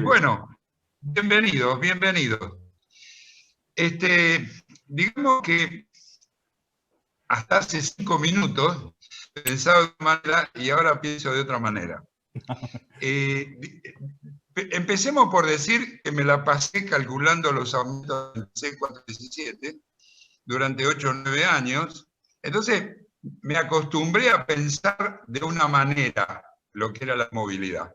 Bueno, bienvenidos, bienvenidos. Digamos que hasta hace 5 minutos pensaba de una manera y ahora pienso de otra manera. Empecemos por decir que me la pasé calculando los aumentos del C417 durante 8 o 9 años. Entonces me acostumbré a pensar de una manera lo que era la movilidad.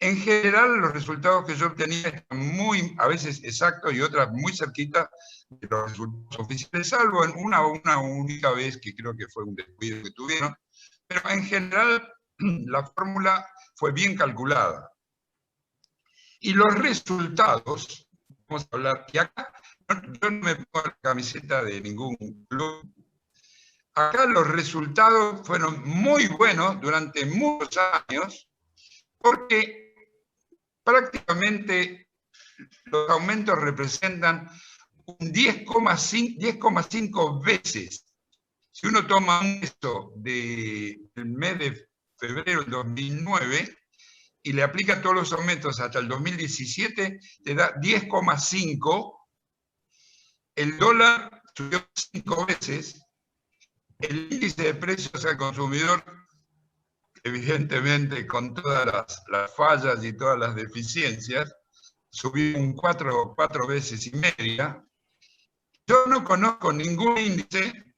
En general, los resultados que yo obtenía eran muy, a veces exactos y otras muy cerquitas de los resultados oficiales, salvo en una única vez que creo que fue un descuido que tuvieron. Pero en general, la fórmula fue bien calculada. Y los resultados, vamos a hablar, y acá yo no me pongo la camiseta de ningún club. Acá los resultados fueron muy buenos durante muchos años, porque prácticamente los aumentos representan un 10,5 veces. Si uno toma esto del mes de febrero del 2009 y le aplica todos los aumentos hasta el 2017, te da 10,5. El dólar subió 5 veces. El índice de precios al consumidor, evidentemente con todas las fallas y todas las deficiencias, subió un 4 veces y media. Yo no conozco ningún índice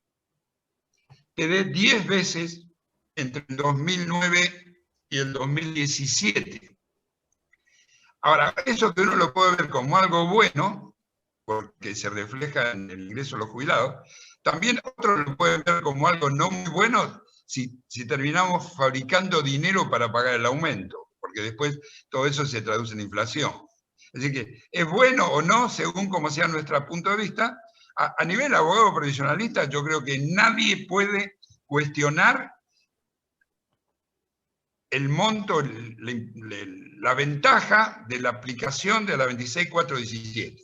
que dé 10 veces entre el 2009 y el 2017. Ahora, eso que uno lo puede ver como algo bueno, porque se refleja en el ingreso de los jubilados, también otros lo pueden ver como algo no muy bueno si terminamos fabricando dinero para pagar el aumento, porque después todo eso se traduce en inflación. Así que es bueno o no, según como sea nuestro punto de vista. A nivel abogado previsionalista, yo creo que nadie puede cuestionar el monto, la ventaja de la aplicación de la 26.417.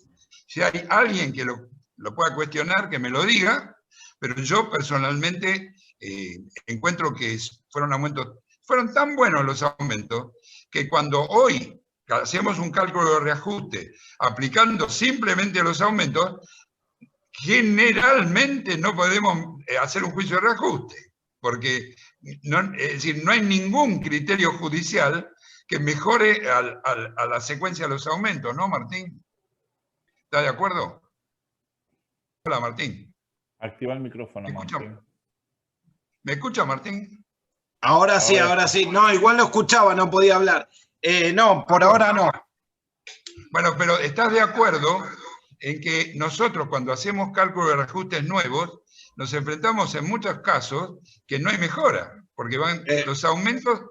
Si hay alguien que lo pueda cuestionar, que me lo diga, pero yo personalmente encuentro que fueron tan buenos los aumentos, que cuando hoy hacemos un cálculo de reajuste aplicando simplemente los aumentos, generalmente no podemos hacer un juicio de reajuste, porque es decir, no hay ningún criterio judicial que mejore a la secuencia de los aumentos, ¿no, Martín? ¿Está de acuerdo? Hola, Martín. Activa el micrófono, Martín. ¿Me escucha, Martín? Ahora sí. No, igual no escuchaba, no podía hablar. No, por ahora no. Bueno, pero ¿estás de acuerdo en que nosotros cuando hacemos cálculos de reajustes nuevos nos enfrentamos en muchos casos que no hay mejora? Porque los aumentos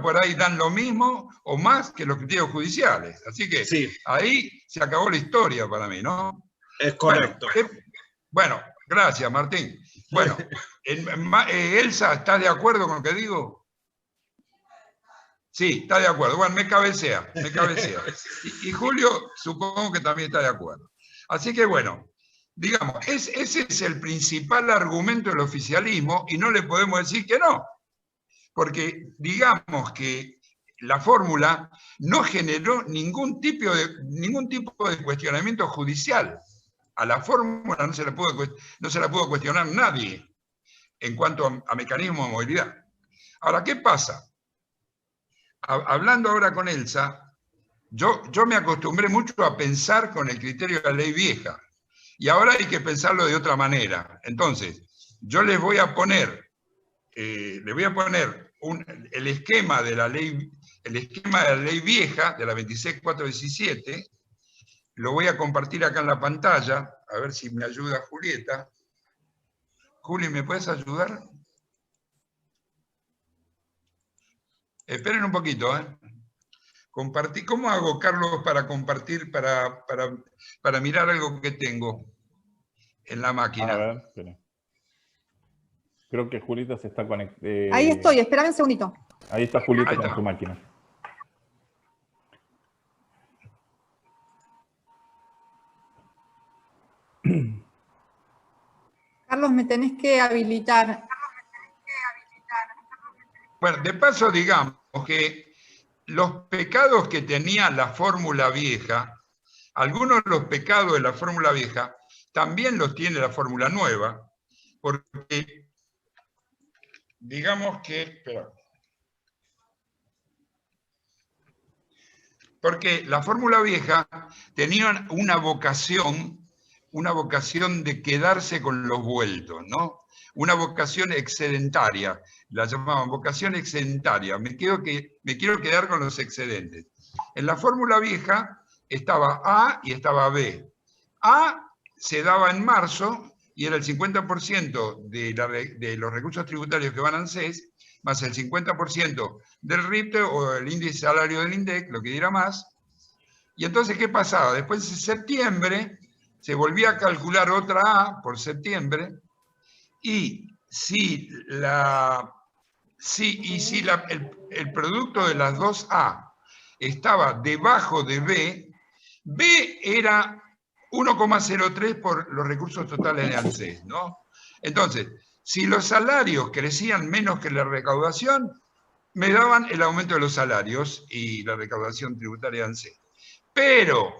por ahí dan lo mismo o más que los criterios judiciales. Así que sí, ahí se acabó la historia para mí, ¿no? Es correcto. Bueno, gracias, Martín. Bueno, Elsa, ¿estás de acuerdo con lo que digo? Sí, está de acuerdo. Bueno, me cabecea. Y Julio supongo que también está de acuerdo. Así que bueno, digamos, ese es el principal argumento del oficialismo y no le podemos decir que no. Porque digamos que la fórmula no generó ningún tipo de cuestionamiento judicial. A la fórmula no se la pudo cuestionar nadie en cuanto a mecanismo de movilidad. Ahora, ¿qué pasa? Hablando ahora con Elsa, yo me acostumbré mucho a pensar con el criterio de la ley vieja. Y ahora hay que pensarlo de otra manera. Entonces, yo les voy a poner el esquema de la ley vieja, de la 26.417, lo voy a compartir acá en la pantalla, a ver si me ayuda Julieta. Juli, ¿me puedes ayudar? Esperen un poquito, ¿eh? ¿Cómo hago, Carlos, para compartir, para mirar algo que tengo en la máquina? A ver, espera. Creo que Julita se está conectando. Ahí estoy, espérame un segundito. Ahí está Julita con su máquina. Carlos, me tenés que habilitar. Bueno, de paso digamos que los pecados que tenía la fórmula vieja, algunos de los pecados de la fórmula vieja, también los tiene la fórmula nueva, porque digamos que, espera, porque la fórmula vieja tenía una vocación de quedarse con los vueltos, ¿no? Una vocación excedentaria, la llamaban vocación excedentaria, me quiero quedar con los excedentes. En la fórmula vieja estaba A y estaba B. A se daba en marzo y era el 50% de los recursos tributarios que van a ANSES, más el 50% del RIPTE o el índice salario del INDEC, lo que diera más. Y entonces, ¿qué pasaba? Después de septiembre se volvía a calcular otra A por septiembre, y si el producto de las dos A estaba debajo de B, B era 1,03 por los recursos totales de ANSES, ¿no? Entonces, si los salarios crecían menos que la recaudación, me daban el aumento de los salarios y la recaudación tributaria de ANSES. Pero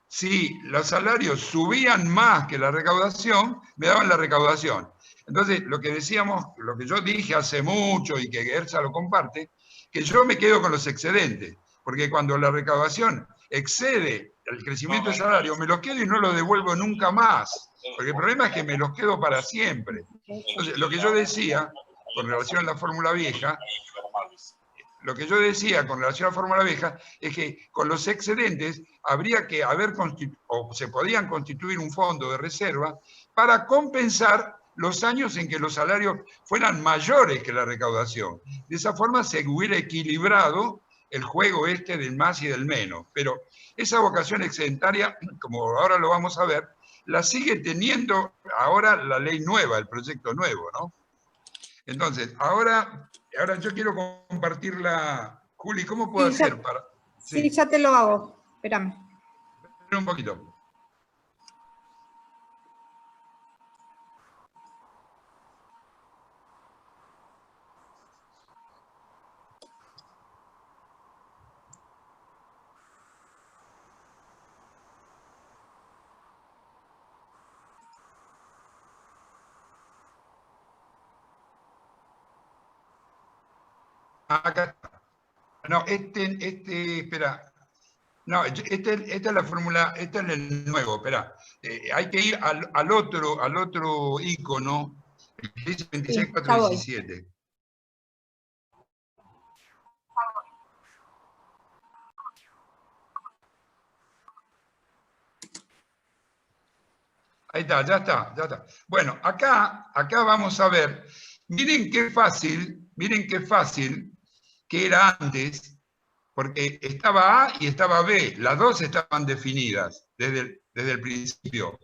si los salarios subían más que la recaudación, me daban la recaudación. Entonces, lo que decíamos, lo que yo dije hace mucho y que Gersa lo comparte, que yo me quedo con los excedentes, porque cuando la recaudación excede el crecimiento de salario, me los quedo y no los devuelvo nunca más, porque el problema es que me los quedo para siempre. Entonces, lo que yo decía con relación a la fórmula vieja, es que con los excedentes habría que se podían constituir un fondo de reserva para compensar los años en que los salarios fueran mayores que la recaudación. De esa forma se hubiera equilibrado el juego del más y del menos. Pero esa vocación excedentaria, como ahora lo vamos a ver, la sigue teniendo ahora la ley nueva, el proyecto nuevo, ¿no? Entonces, ahora yo quiero compartirla. Juli, ¿cómo puedo hacer para...? Sí, ya te lo hago. Espérame. Espera un poquito. Acá está. No, espera. No, esta es la fórmula, este es el nuevo, espera. Hay que ir al otro icono, el que dice 26.417. Ahí está, ya está. Bueno, acá vamos a ver, miren qué fácil que era antes, porque estaba A y estaba B, las dos estaban definidas desde el principio.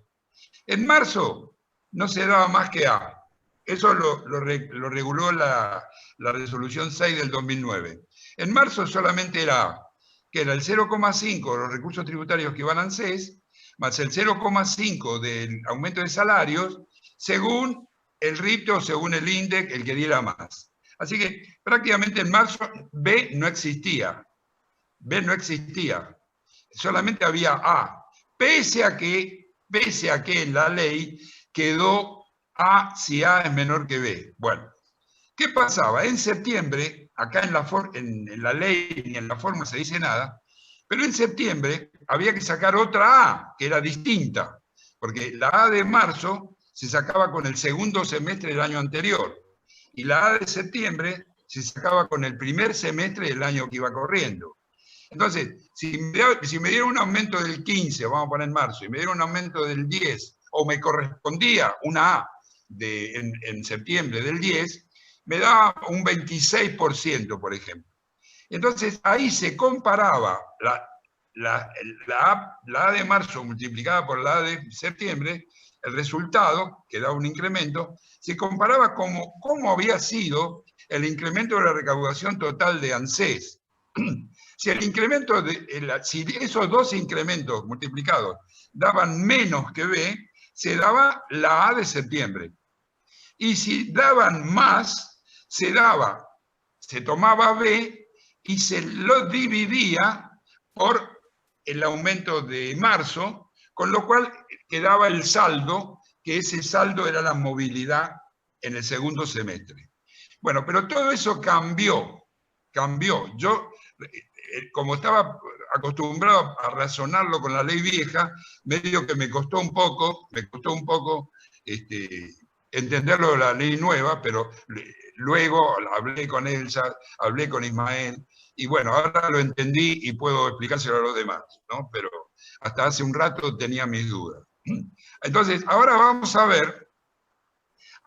En marzo no se daba más que A. Eso lo reguló la resolución 6 del 2009. En marzo solamente era A, que era el 0,5 de los recursos tributarios que iban a ANSES, más el 0,5 del aumento de salarios, según el RIPTE o según el INDEC, el que diera más. Así que prácticamente en marzo B no existía. Solamente había A, pese a que en la ley quedó A si A es menor que B. Bueno, ¿qué pasaba? En septiembre, acá en la ley ni en la fórmula se dice nada, pero en septiembre había que sacar otra A, que era distinta, porque la A de marzo se sacaba con el segundo semestre del año anterior, y la A de septiembre se sacaba con el primer semestre del año que iba corriendo. Entonces, si me dieron un aumento del 15, vamos a poner en marzo, y me dieron un aumento del 10, o me correspondía una A en septiembre del 10, me daba un 26%, por ejemplo. Entonces, ahí se comparaba la A de marzo multiplicada por la A de septiembre, el resultado, que da un incremento, se comparaba cómo había sido el incremento de la recaudación total de ANSES. Si esos dos incrementos multiplicados daban menos que B, se daba la A de septiembre. Y si daban más, se tomaba B y se lo dividía por el aumento de marzo, con lo cual quedaba el saldo, que ese saldo era la movilidad en el segundo semestre. Bueno, pero todo eso cambió. Yo, como estaba acostumbrado a razonarlo con la ley vieja, medio que me costó un poco entenderlo de la ley nueva, pero luego hablé con Elsa, hablé con Ismael, y bueno, ahora lo entendí y puedo explicárselo a los demás, ¿no? Pero hasta hace un rato tenía mis dudas. Entonces, ahora vamos a ver,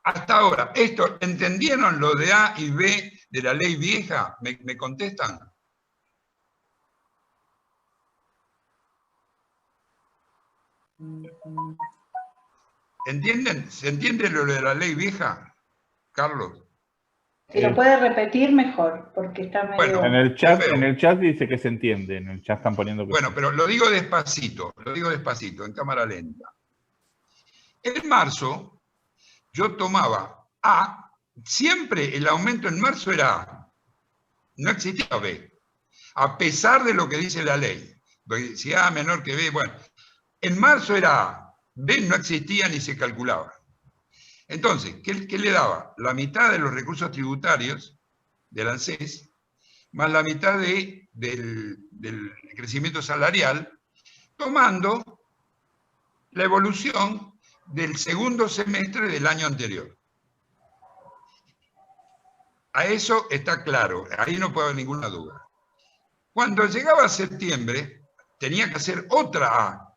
hasta ahora, ¿entendieron lo de A y B de la ley vieja? ¿Me contestan? ¿Entienden? ¿Se entiende lo de la ley vieja, Carlos? Si lo puede repetir mejor, porque está medio... Bueno, En el chat dice que se entiende, en el chat están poniendo que bueno, pero lo digo despacito, en cámara lenta. En marzo, yo tomaba A, siempre el aumento en marzo era A, no existía B, a pesar de lo que dice la ley. Porque si A menor que B, bueno, en marzo era A, B no existía ni se calculaba. Entonces, ¿qué le daba? La mitad de los recursos tributarios del ANSES, más la mitad del crecimiento salarial, tomando la evolución del segundo semestre del año anterior. A eso está claro, ahí no puede haber ninguna duda. Cuando llegaba septiembre, tenía que hacer otra A,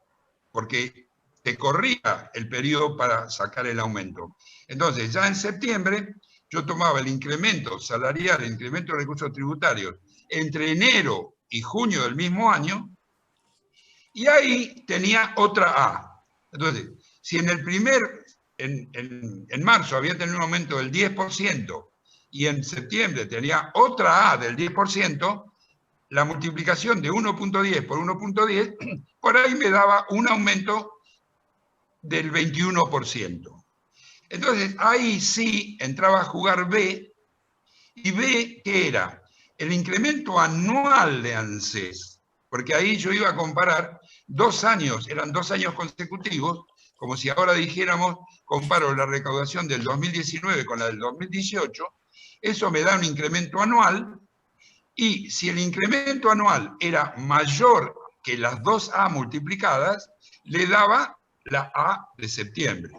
porque te corría el periodo para sacar el aumento. Entonces, ya en septiembre, yo tomaba el incremento salarial, el incremento de recursos tributarios, entre enero y junio del mismo año, y ahí tenía otra A. Entonces, si en marzo había tenido un aumento del 10%, y en septiembre tenía otra A del 10%, la multiplicación de 1.10 por 1.10, por ahí me daba un aumento del 21%. Entonces, ahí sí entraba a jugar B, y B, ¿qué era? El incremento anual de ANSES, porque ahí yo iba a comparar 2 años, eran 2 años consecutivos, como si ahora dijéramos, comparo la recaudación del 2019 con la del 2018, eso me da un incremento anual, y si el incremento anual era mayor que las 2A multiplicadas, le daba la A de septiembre.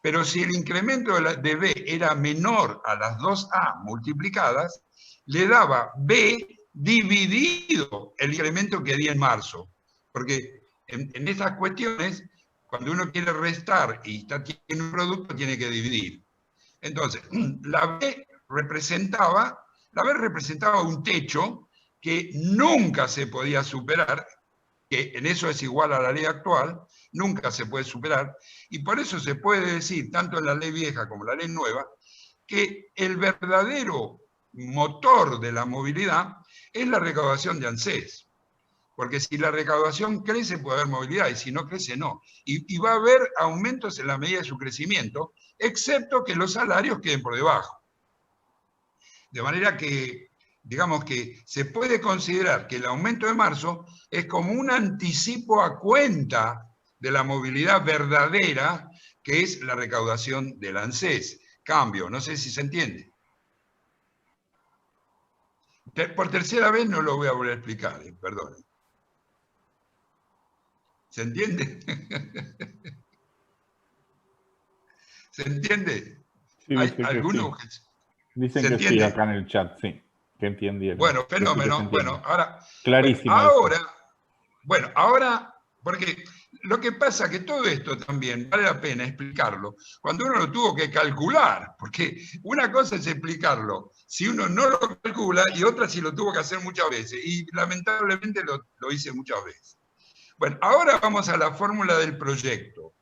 Pero si el incremento de B era menor a las 2A multiplicadas, le daba B dividido el incremento que di en marzo. Porque en estas cuestiones, cuando uno quiere restar y tiene un producto, tiene que dividir. Entonces, la B representaba un techo que nunca se podía superar, que en eso es igual a la ley actual, nunca se puede superar, y por eso se puede decir, tanto en la ley vieja como en la ley nueva, que el verdadero motor de la movilidad es la recaudación de ANSES. Porque si la recaudación crece, puede haber movilidad, y si no crece, no. Y va a haber aumentos en la medida de su crecimiento, excepto que los salarios queden por debajo. De manera que, digamos que se puede considerar que el aumento de marzo es como un anticipo a cuenta de la movilidad verdadera, que es la recaudación del ANSES. Cambio, no sé si se entiende. Por tercera vez no lo voy a volver a explicar, perdón. ¿Se entiende? ¿Se entiende? Sí, ¿Hay dice alguno que que sí. Dicen ¿se que entiende? sí, acá en el chat, sí, que entendieron. Bueno, Que sí que fenómeno. se entiende. Bueno, ahora, clarísimo. ahora, porque lo que pasa es que todo esto también vale la pena explicarlo cuando uno lo tuvo que calcular, porque una cosa es explicarlo si uno no lo calcula y otra si lo tuvo que hacer muchas veces, y lamentablemente lo hice muchas veces. Bueno, ahora vamos a la fórmula del proyecto.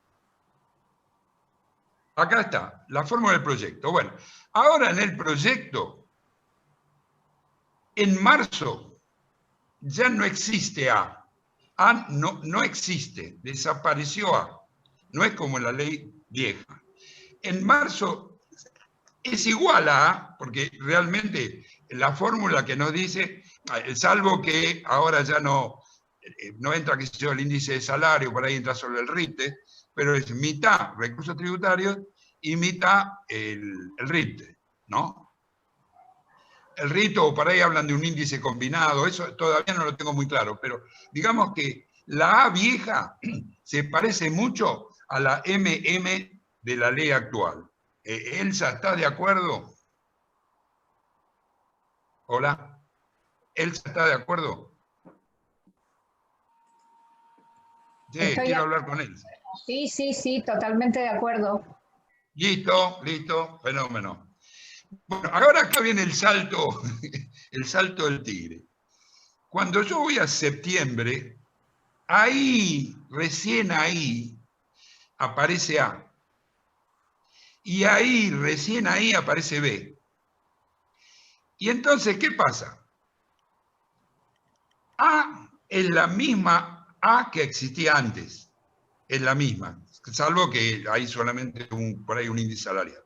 Acá está, la fórmula del proyecto. Bueno, ahora en el proyecto, en marzo, ya no existe A. A no existe, desapareció A. No es como en la ley vieja. En marzo es igual a A, porque realmente la fórmula que nos dice salvo que ahora ya no entra, qué sé yo, el índice de salario, por ahí entra solo el RITE, pero es mitad recursos tributarios y mitad el RITE, ¿no? El RITE, o por ahí hablan de un índice combinado, eso todavía no lo tengo muy claro, pero digamos que la A vieja se parece mucho a la MM de la ley actual. Elsa, ¿está de acuerdo? Hola. ¿Elsa está de acuerdo? Sí, quiero hablar con Elsa. Sí, totalmente de acuerdo. Listo, fenómeno. Bueno, ahora acá viene el salto del tigre. Cuando yo voy a septiembre, ahí, recién ahí, aparece A. Y ahí, recién ahí, aparece B. Y entonces, ¿qué pasa? A es la misma A que existía antes. Es la misma, salvo que hay solamente por ahí un índice salarial.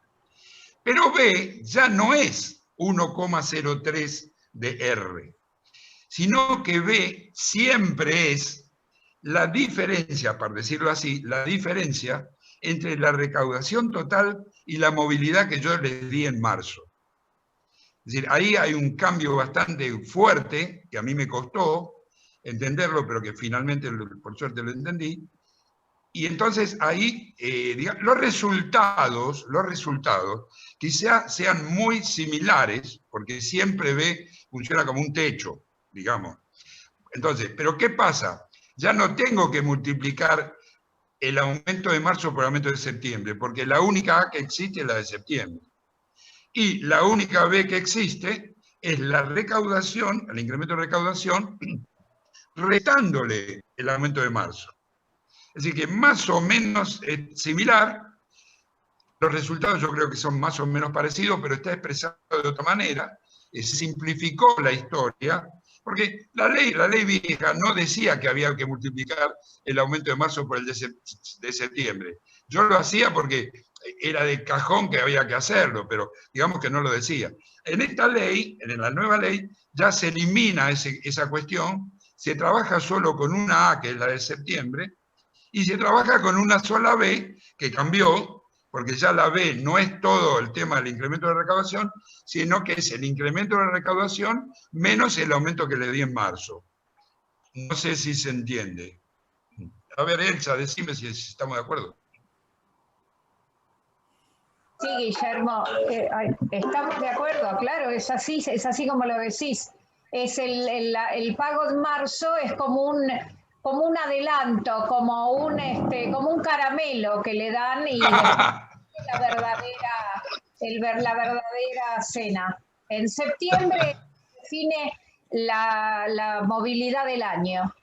Pero B ya no es 1,03 de R, sino que B siempre es la diferencia, por decirlo así, la diferencia entre la recaudación total y la movilidad que yo les di en marzo. Es decir, ahí hay un cambio bastante fuerte, que a mí me costó entenderlo, pero que finalmente, por suerte, lo entendí. Y entonces ahí, los resultados quizá sean muy similares, porque siempre B funciona como un techo, digamos. Entonces, ¿pero qué pasa? Ya no tengo que multiplicar el aumento de marzo por el aumento de septiembre, porque la única A que existe es la de septiembre. Y la única B que existe es la recaudación, el incremento de recaudación, restándole el aumento de marzo. Es decir, que más o menos es similar. Los resultados yo creo que son más o menos parecidos, pero está expresado de otra manera. Se simplificó la historia, porque la ley vieja no decía que había que multiplicar el aumento de marzo por el de septiembre. Yo lo hacía porque era de cajón que había que hacerlo, pero digamos que no lo decía. En esta ley, en la nueva ley, ya se elimina esa cuestión, se trabaja solo con una A, que es la de septiembre, y se trabaja con una sola B, que cambió, porque ya la B no es todo el tema del incremento de recaudación, sino que es el incremento de recaudación menos el aumento que le di en marzo. No sé si se entiende. A ver, Elsa, decime si estamos de acuerdo. Sí, Guillermo, estamos de acuerdo, claro, es así como lo decís. Es el pago en marzo es como un adelanto, como un caramelo que le dan y la verdadera cena. En septiembre define la movilidad del año.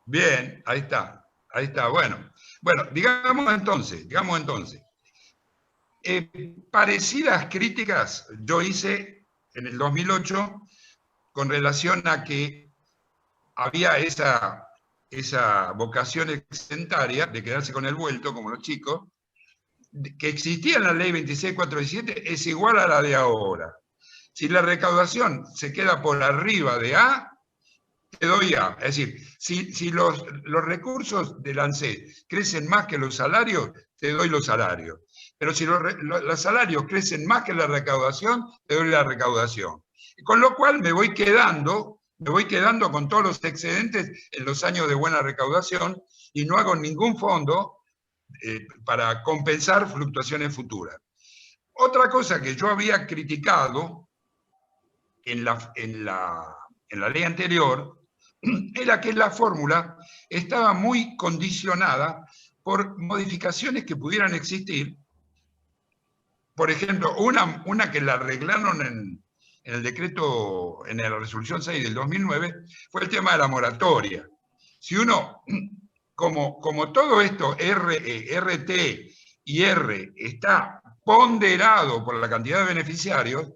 Bien, ahí está. Bueno, digamos entonces. Parecidas críticas yo hice en el 2008 con relación a que había esa vocación excedentaria de quedarse con el vuelto, como los chicos, que existía en la ley 26417, es igual a la de ahora. Si la recaudación se queda por arriba de A, te doy A. Es decir, si los recursos del ANSES crecen más que los salarios, te doy los salarios. Pero si los salarios crecen más que la recaudación, te doy la recaudación. Con lo cual me voy quedando con todos los excedentes en los años de buena recaudación y no hago ningún fondo para compensar fluctuaciones futuras. Otra cosa que yo había criticado en la ley anterior era que la fórmula estaba muy condicionada por modificaciones que pudieran existir. Por ejemplo, una que la arreglaron en el decreto, en la resolución 6 del 2009, fue el tema de la moratoria. Si uno, como todo esto, RT y R, está ponderado por la cantidad de beneficiarios,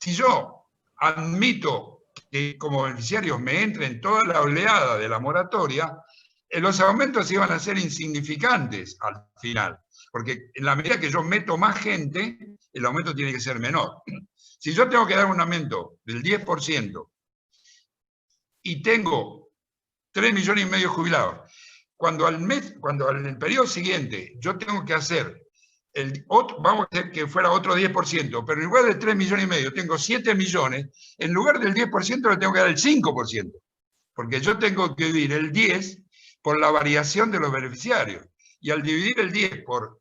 si yo admito que como beneficiarios me entren toda la oleada de la moratoria, los aumentos iban a ser insignificantes al final, porque en la medida que yo meto más gente, el aumento tiene que ser menor. Si yo tengo que dar un aumento del 10% y tengo 3,5 millones de jubilados, cuando en el periodo siguiente yo tengo que hacer vamos a hacer que fuera otro 10%, pero en lugar de 3,5 millones tengo 7 millones, en lugar del 10% le tengo que dar el 5%, porque yo tengo que dividir el 10 por la variación de los beneficiarios, y al dividir el 10 por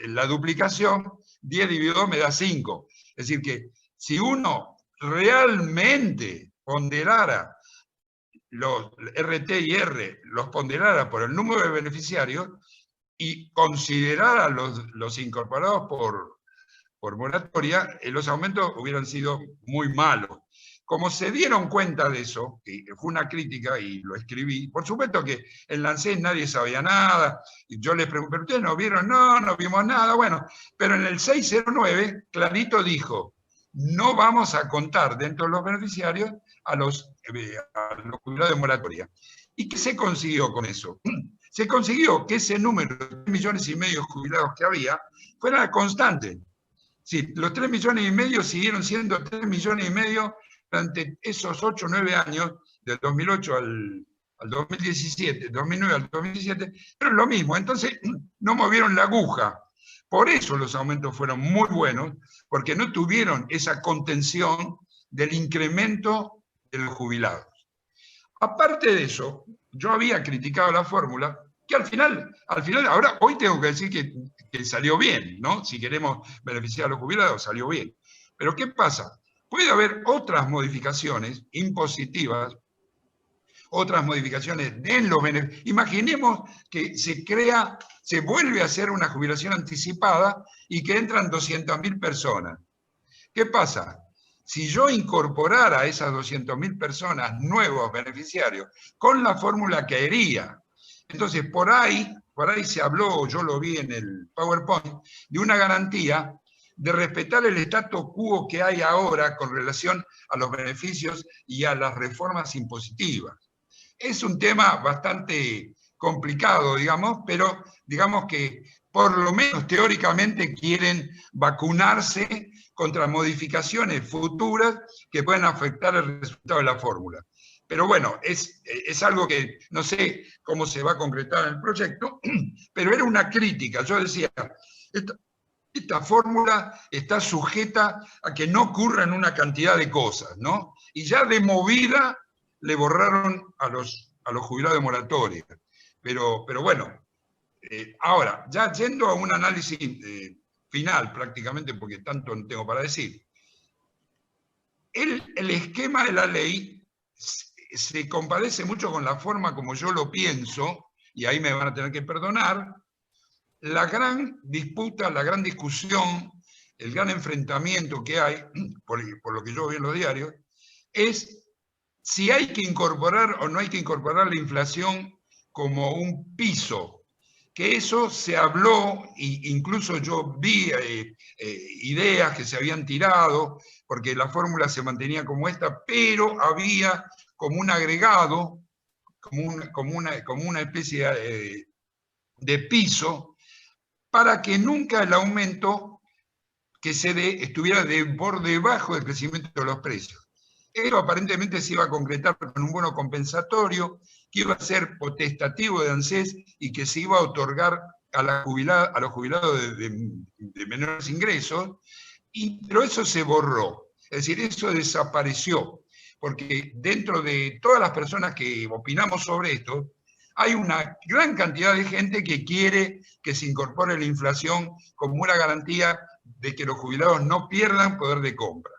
la duplicación, 10 dividido 2 me da 5. Es decir que si uno realmente ponderara los RT y R, los ponderara por el número de beneficiarios, y considerar a los incorporados por moratoria, los aumentos hubieran sido muy malos. Como se dieron cuenta de eso, y fue una crítica y lo escribí, por supuesto que en la ANSES nadie sabía nada, y yo les pregunté, ¿pero ustedes no vieron? No, no vimos nada, bueno, pero en el 609 clarito dijo, no vamos a contar dentro de los beneficiarios a los jubilados de moratoria. ¿Y qué se consiguió con eso? Se consiguió que ese número de 3,5 millones de jubilados que había fuera constante. Sí, los 3,5 millones siguieron siendo 3,5 millones durante esos 8 o 9 años, del 2008 al 2017, 2009 al 2017, pero es lo mismo. Entonces no movieron la aguja. Por eso los aumentos fueron muy buenos, porque no tuvieron esa contención del incremento de los jubilados. Aparte de eso, yo había criticado la fórmula, que al final, ahora, hoy tengo que decir que salió bien, ¿no? Si queremos beneficiar a los jubilados, salió bien. Pero ¿qué pasa? Puede haber otras modificaciones impositivas, otras modificaciones en los beneficios. Imaginemos que se vuelve a hacer una jubilación anticipada y que entran 200.000 personas. ¿Qué pasa? Si yo incorporara a esas 200.000 personas nuevos beneficiarios con la fórmula que haría, entonces por ahí se habló, yo lo vi en el PowerPoint, de una garantía de respetar el status quo que hay ahora con relación a los beneficios y a las reformas impositivas. Es un tema bastante complicado, digamos, pero digamos que por lo menos teóricamente quieren vacunarse contra modificaciones futuras que pueden afectar el resultado de la fórmula. Pero bueno, es algo que no sé cómo se va a concretar en el proyecto, pero era una crítica. Yo decía, esta fórmula está sujeta a que no ocurran una cantidad de cosas, ¿no? Y ya de movida le borraron a los jubilados de moratoria. Pero bueno, ahora, ya yendo a un análisis final prácticamente, porque tanto no tengo para decir, el esquema de la ley se compadece mucho con la forma como yo lo pienso, y ahí me van a tener que perdonar. La gran disputa, la gran discusión, el gran enfrentamiento que hay, por lo que yo veo en los diarios, es si hay que incorporar o no hay que incorporar la inflación como un piso, que eso se habló, e incluso yo vi ideas que se habían tirado, porque la fórmula se mantenía como esta, pero había como un agregado, como una especie de piso, para que nunca el aumento que se dé estuviera por debajo del crecimiento de los precios. Eso aparentemente se iba a concretar con un bono compensatorio que iba a ser potestativo de ANSES y que se iba a otorgar a los jubilados de menores ingresos, pero eso se borró. Es decir, eso desapareció, porque dentro de todas las personas que opinamos sobre esto, hay una gran cantidad de gente que quiere que se incorpore la inflación como una garantía de que los jubilados no pierdan poder de compra.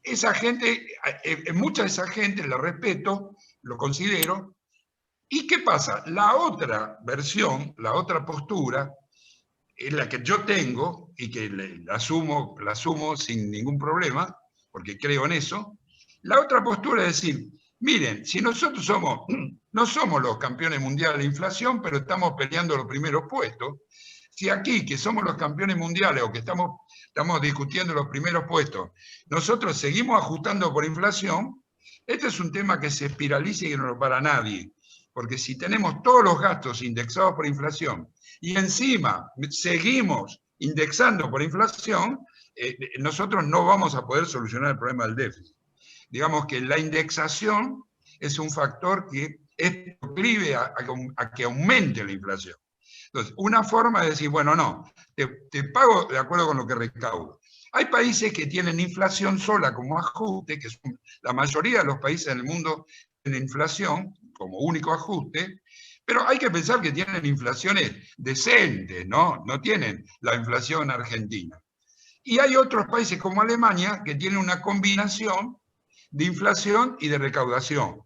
Esa gente, mucha de esa gente la respeto, lo considero. ¿Y qué pasa? La otra versión, la otra postura, es la que yo tengo y que la asumo sin ningún problema, porque creo en eso. La otra postura es decir, miren, si nosotros no somos los campeones mundiales de inflación, pero estamos peleando los primeros puestos, si aquí, que somos los campeones mundiales o que estamos discutiendo los primeros puestos, nosotros seguimos ajustando por inflación, este es un tema que se espiraliza y que no lo para nadie. Porque si tenemos todos los gastos indexados por inflación y encima seguimos indexando por inflación, nosotros no vamos a poder solucionar el problema del déficit. Digamos que la indexación es un factor que es proclive a que aumente la inflación. Entonces, una forma de decir, bueno, no, te pago de acuerdo con lo que recaudo. Hay países que tienen inflación sola como ajuste, que son la mayoría de los países del mundo tienen inflación como único ajuste, pero hay que pensar que tienen inflaciones decentes, ¿no? No tienen la inflación argentina. Y hay otros países como Alemania que tienen una combinación de inflación y de recaudación.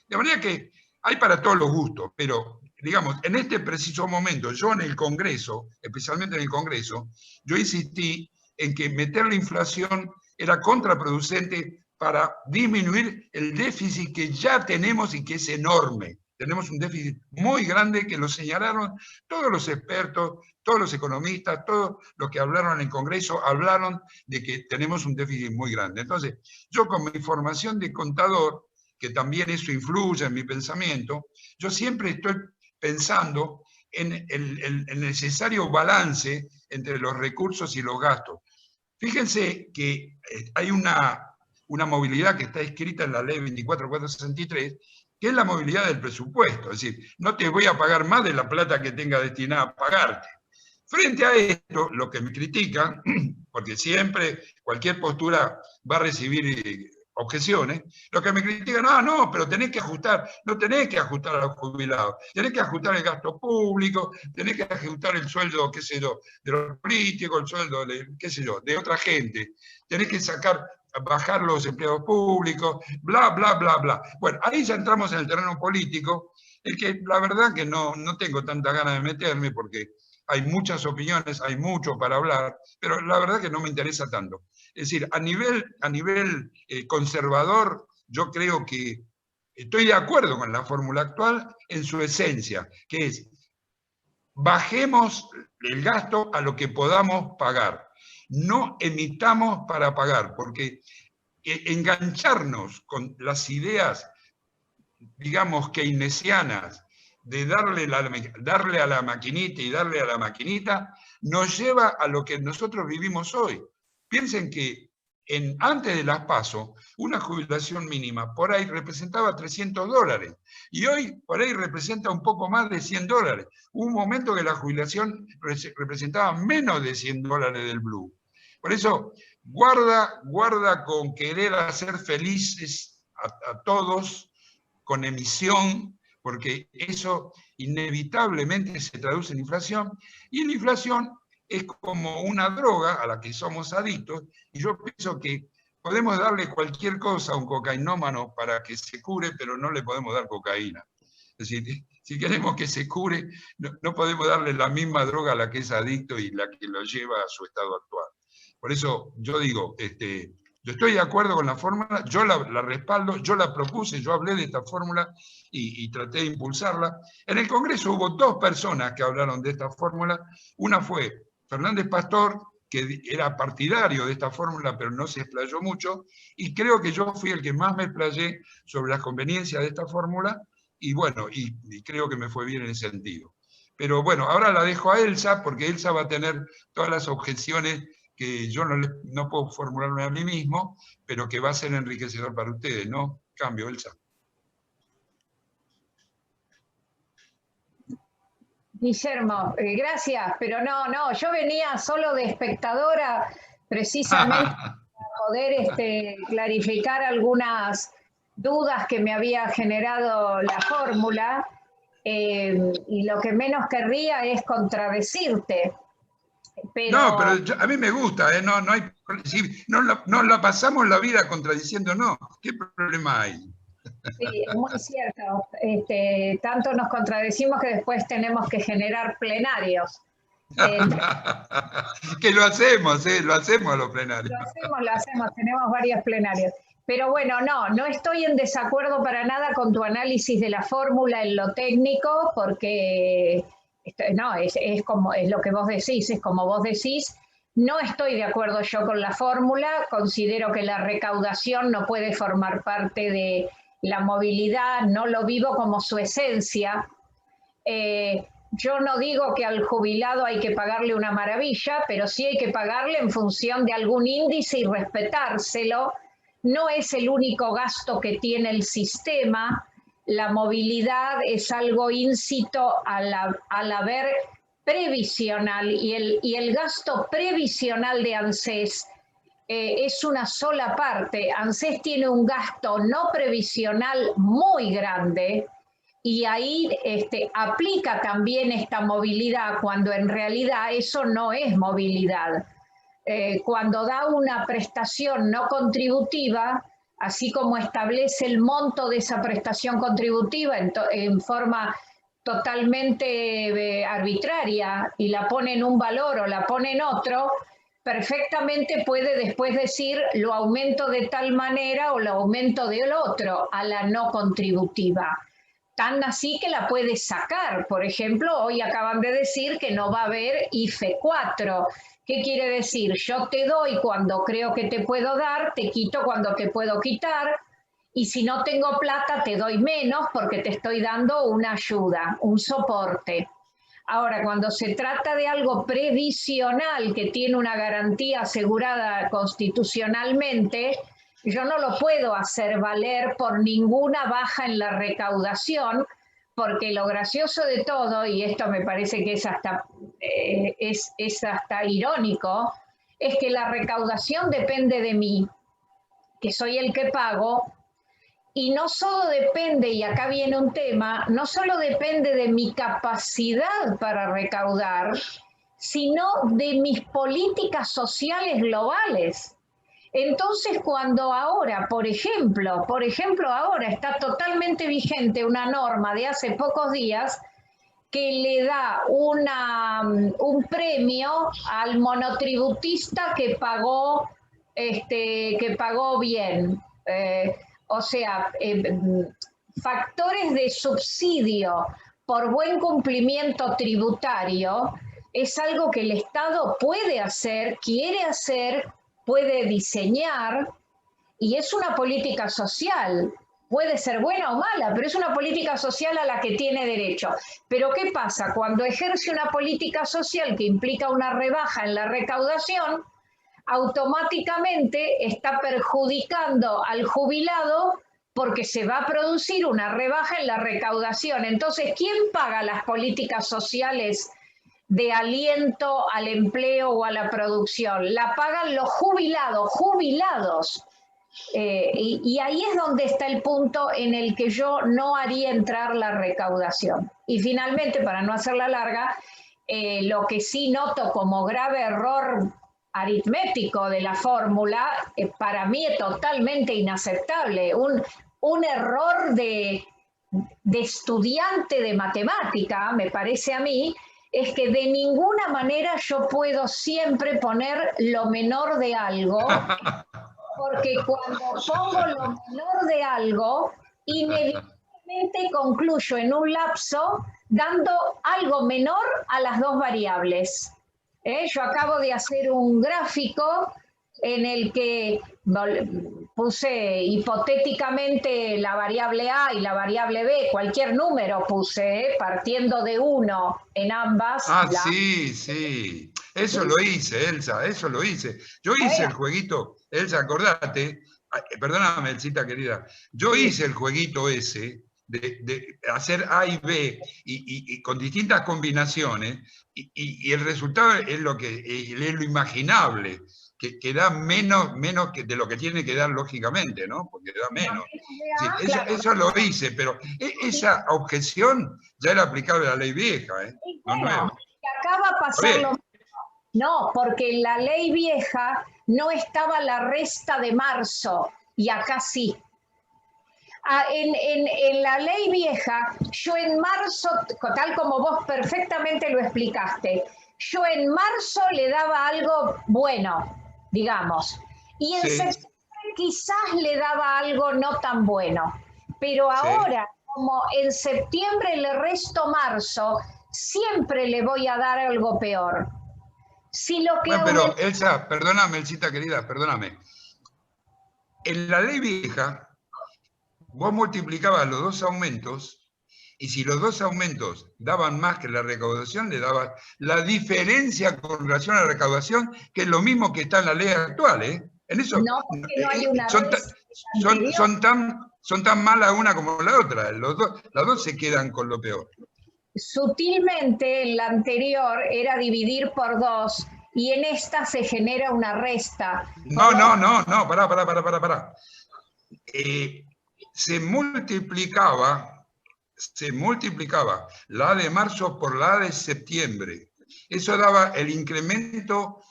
De manera que hay para todos los gustos, pero digamos, en este preciso momento, yo en el Congreso, especialmente en el Congreso, yo insistí en que meter la inflación era contraproducente para disminuir el déficit que ya tenemos y que es enorme. Tenemos un déficit muy grande que lo señalaron todos los expertos, todos los economistas, todos los que hablaron en el Congreso, hablaron de que tenemos un déficit muy grande. Entonces, yo con mi formación de contador, que también eso influye en mi pensamiento, yo siempre estoy pensando en el necesario balance entre los recursos y los gastos. Fíjense que hay una movilidad que está escrita en la ley 24463, que es la movilidad del presupuesto. Es decir, no te voy a pagar más de la plata que tenga destinada a pagarte. Frente a esto, lo que me critican, porque siempre cualquier postura va a recibir objeciones, lo que me critican, no, pero tenés que ajustar, no tenés que ajustar a los jubilados, tenés que ajustar el gasto público, tenés que ajustar el sueldo, qué sé yo, de los políticos, el sueldo de, qué sé yo, de otra gente, tenés que bajar los empleados públicos, bla, bla, bla, bla. Bueno, ahí ya entramos en el terreno político, el que la verdad que no tengo tanta ganas de meterme porque hay muchas opiniones, hay mucho para hablar, pero la verdad que no me interesa tanto. Es decir, a nivel conservador, yo creo que estoy de acuerdo con la fórmula actual en su esencia, que es bajemos el gasto a lo que podamos pagar. No emitamos para pagar, porque engancharnos con las ideas, digamos, keynesianas, de darle a la maquinita y darle a la maquinita, nos lleva a lo que nosotros vivimos hoy. Piensen que antes de las PASO, una jubilación mínima por ahí representaba $300, y hoy por ahí representa un poco más de $100. Hubo un momento que la jubilación representaba menos de $100 del Blue. Por eso, guarda con querer hacer felices a todos con emisión, porque eso inevitablemente se traduce en inflación, y la inflación es como una droga a la que somos adictos, y yo pienso que podemos darle cualquier cosa a un cocainómano para que se cure, pero no le podemos dar cocaína. Es decir, si queremos que se cure, no podemos darle la misma droga a la que es adicto y la que lo lleva a su estado actual. Por eso yo digo, yo estoy de acuerdo con la fórmula, yo la respaldo, yo la propuse, yo hablé de esta fórmula y traté de impulsarla. En el Congreso hubo 2 personas que hablaron de esta fórmula. Una fue Fernández Pastor, que era partidario de esta fórmula, pero no se explayó mucho, y creo que yo fui el que más me explayé sobre las conveniencias de esta fórmula, y bueno, y creo que me fue bien en ese sentido. Pero bueno, ahora la dejo a Elsa, porque Elsa va a tener todas las objeciones que yo no puedo formularme a mí mismo, pero que va a ser enriquecedor para ustedes, ¿no? Cambio, Elsa. Guillermo, gracias, pero no, yo venía solo de espectadora precisamente para poder clarificar algunas dudas que me había generado la fórmula, y lo que menos querría es contradecirte. Pero... No, pero a mí me gusta, no la pasamos la vida contradiciendo, ¿qué problema hay? Sí, es muy cierto. Tanto nos contradecimos que después tenemos que generar plenarios. Que lo hacemos los plenarios. Lo hacemos, tenemos varios plenarios. Pero bueno, no estoy en desacuerdo para nada con tu análisis de la fórmula en lo técnico, porque es lo que vos decís, es como vos decís. No estoy de acuerdo yo con la fórmula, considero que la recaudación no puede formar parte de la movilidad, no lo vivo como su esencia. Yo no digo que al jubilado hay que pagarle una maravilla, pero sí hay que pagarle en función de algún índice y respetárselo. no es el único gasto que tiene el sistema. La movilidad es algo íncito al haber previsional, y el gasto previsional de ANSES es una sola parte. ANSES tiene un gasto no previsional muy grande, y ahí aplica también esta movilidad, cuando en realidad eso no es movilidad. Cuando da una prestación no contributiva, así como establece el monto de esa prestación contributiva en forma totalmente arbitraria, y la pone en un valor o la pone en otro, perfectamente puede después decir lo aumento de tal manera o lo aumento del otro a la no contributiva. Tan así que la puede sacar. Por ejemplo, hoy acaban de decir que no va a haber IFE 4. ¿Qué quiere decir? Yo te doy cuando creo que te puedo dar, te quito cuando te puedo quitar, y si no tengo plata te doy menos porque te estoy dando una ayuda, un soporte. Ahora, cuando se trata de algo previsional que tiene una garantía asegurada constitucionalmente, yo no lo puedo hacer valer por ninguna baja en la recaudación, porque lo gracioso de todo, y esto me parece que es hasta irónico, es que la recaudación depende de mí, que soy el que pago, y no solo depende, y acá viene un tema, no solo depende de mi capacidad para recaudar, sino de mis políticas sociales globales. Entonces, cuando ahora, por ejemplo, ahora está totalmente vigente una norma de hace pocos días que le da un premio al monotributista que pagó bien. O sea, factores de subsidio por buen cumplimiento tributario es algo que el Estado puede hacer, quiere hacer, puede diseñar, y es una política social. Puede ser buena o mala, pero es una política social a la que tiene derecho. Pero ¿qué pasa? Cuando ejerce una política social que implica una rebaja en la recaudación, automáticamente está perjudicando al jubilado porque se va a producir una rebaja en la recaudación. Entonces, ¿quién paga las políticas sociales de aliento al empleo o a la producción? La pagan los jubilados. Y ahí es donde está el punto en el que yo no haría entrar la recaudación. Y finalmente, para no hacerla larga, lo que sí noto como grave error aritmético de la fórmula, para mí es totalmente inaceptable, un error de estudiante de matemática, me parece a mí, es que de ninguna manera yo puedo siempre poner lo menor de algo, porque cuando pongo lo menor de algo, inevitablemente concluyo en un lapso dando algo menor a las dos variables. Yo acabo de hacer un gráfico en el que puse hipotéticamente la variable A y la variable B, cualquier número puse, partiendo de 1 en ambas. Sí. Eso lo hice, Elsa, eso lo hice. Yo hice el jueguito, Elsa, acordate, perdóname, Elcita querida, yo hice el jueguito ese de hacer A y B y con distintas combinaciones, y el resultado es lo imaginable, que da menos de lo que tiene que dar lógicamente, ¿no? Porque da menos. Sí, Claro. eso lo hice, pero esa objeción ya era aplicable a la ley vieja, ¿eh? No nueva. Y acá va a pasar lo mismo. No, porque en la ley vieja no estaba la resta de marzo, y acá sí. En la ley vieja, yo en marzo, tal como vos perfectamente lo explicaste, yo en marzo le daba algo bueno, digamos, y en septiembre quizás le daba algo no tan bueno, pero ahora, como en septiembre le resto marzo, siempre le voy a dar algo peor. Si lo que pero Elsa, perdóname, Elcita querida, perdóname. En la ley vieja, vos multiplicabas los dos aumentos, y si los dos aumentos daban más que la recaudación, le dabas la diferencia con relación a la recaudación, que es lo mismo que está en la ley actual, ¿eh? En eso, No, porque no hay una son, vez son tan malas una como la otra. Las dos se quedan con lo peor. Sutilmente en la anterior era dividir por 2 y en esta se genera una resta. No, pará. Se multiplicaba la de marzo por la de septiembre. Eso daba el incremento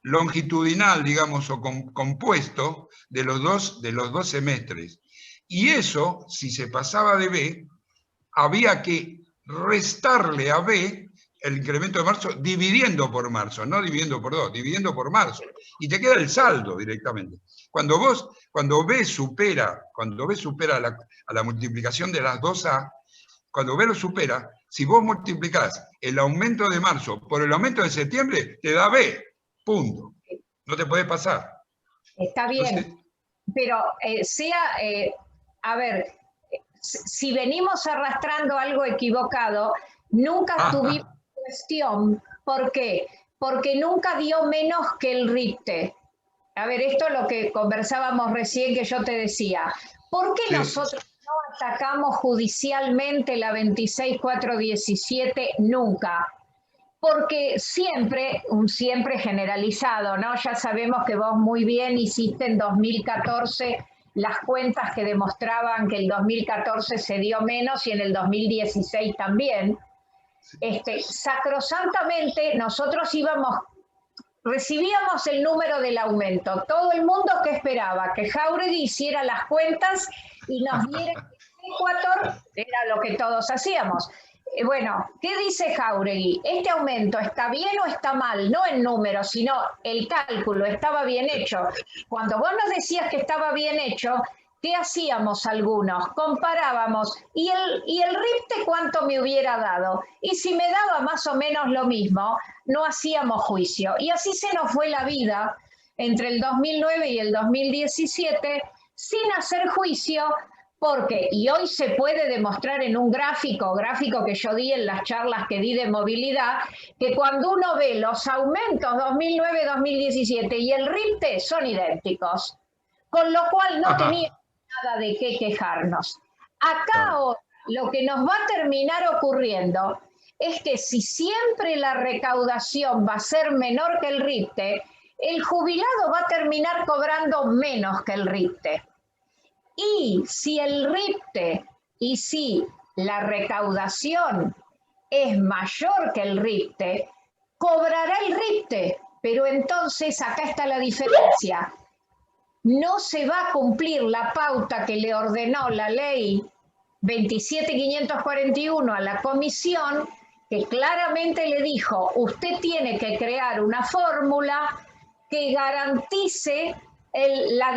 longitudinal, digamos, o compuesto de los dos semestres. Y eso, si se pasaba de B, había que restarle a B el incremento de marzo dividiendo por marzo, no dividiendo por 2, dividiendo por marzo. Y te queda el saldo directamente. Cuando B supera a la multiplicación de las 2A, cuando B lo supera, si vos multiplicás el aumento de marzo por el aumento de septiembre, te da B. Punto. No te puede pasar. Está bien, Entonces, pero a ver, si venimos arrastrando algo equivocado, nunca tuvimos cuestión. ¿Por qué? Porque nunca dio menos que el RIPTE. A ver, esto es lo que conversábamos recién, que yo te decía. ¿Por qué nosotros no atacamos judicialmente la 26417 nunca? Porque siempre generalizado, ¿no? Ya sabemos que vos muy bien hiciste en 2014 las cuentas que demostraban que el 2014 se dio menos y en el 2016 también. Sacrosantamente nosotros recibíamos el número del aumento. Todo el mundo que esperaba que Jáuregui hiciera las cuentas y nos diera el Ecuador, era lo que todos hacíamos. Bueno, ¿qué dice Jáuregui? ¿Este aumento está bien o está mal? No en números, sino el cálculo, estaba bien hecho. Cuando vos nos decías que estaba bien hecho, ¿qué hacíamos algunos? Comparábamos, ¿y el RIPTE cuánto me hubiera dado? Y si me daba más o menos lo mismo, no hacíamos juicio. Y así se nos fue la vida entre el 2009 y el 2017 sin hacer juicio. Porque, y hoy se puede demostrar en un gráfico que yo di en las charlas que di de movilidad, que cuando uno ve los aumentos 2009-2017 y el RIPTE son idénticos, con lo cual no tenía nada de qué quejarnos. Acá ahora lo que nos va a terminar ocurriendo es que si siempre la recaudación va a ser menor que el RIPTE, el jubilado va a terminar cobrando menos que el RIPTE. Y si el RIPTE y si la recaudación es mayor que el RIPTE, cobrará el RIPTE, pero entonces acá está la diferencia. No se va a cumplir la pauta que le ordenó la ley 27541 a la comisión, que claramente le dijo, usted tiene que crear una fórmula que garantice la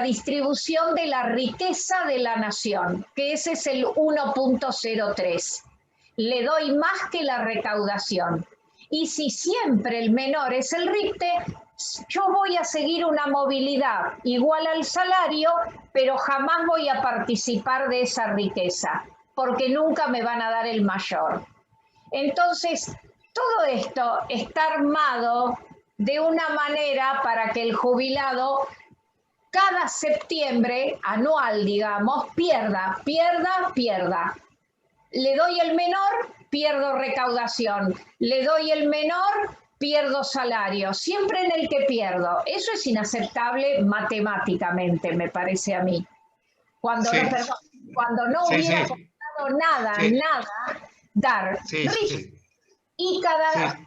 distribución de la riqueza de la nación, que ese es el 1.03. Le doy más que la recaudación. Y si siempre el menor es el RIPTE, yo voy a seguir una movilidad igual al salario, pero jamás voy a participar de esa riqueza, porque nunca me van a dar el mayor. Entonces, todo esto está armado de una manera para que el jubilado cada septiembre anual, digamos, pierda. Le doy el menor, pierdo recaudación. Le doy el menor, pierdo salario. Siempre en el que pierdo. Eso es inaceptable matemáticamente, me parece a mí. Cuando no hubiera costado nada, dar risco. Y cada 2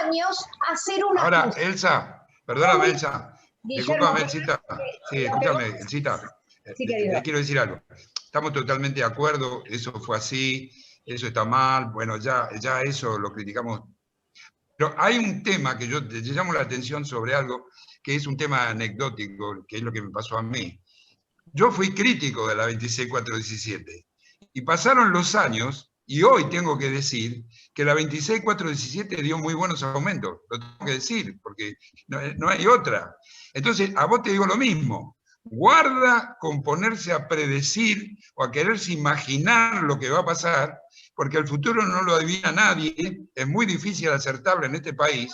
años hacer una... Ahora, Elsa, perdóname, Elsa. Discúlpame, Elcita. Sí, escúchame, Elcita. Te quiero decir algo. Estamos totalmente de acuerdo, eso fue así, eso está mal, bueno, ya eso lo criticamos. Pero hay un tema que yo te llamo la atención sobre algo, que es un tema anecdótico, que es lo que me pasó a mí. Yo fui crítico de la 26417, y pasaron los años, y hoy tengo que decir que la 26417 dio muy buenos aumentos, lo tengo que decir, porque no hay otra. Entonces, a vos te digo lo mismo, guarda con ponerse a predecir o a quererse imaginar lo que va a pasar, porque el futuro no lo adivina nadie, es muy difícil acertarlo en este país,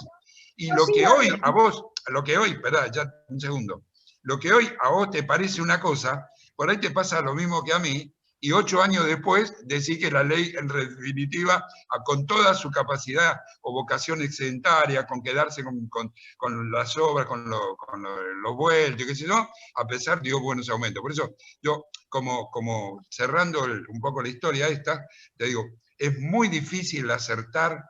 y lo que hoy a vos lo que hoy, verdad, ya un segundo, lo que hoy a vos te parece una cosa, por ahí te pasa lo mismo que a mí, y 8 años después decís que la ley en definitiva, con toda su capacidad o vocación excedentaria, con quedarse con las obras, con los vueltos, qué sé yo, a pesar dio buenos aumentos. Por eso yo, como cerrando un poco la historia esta, te digo, es muy difícil acertar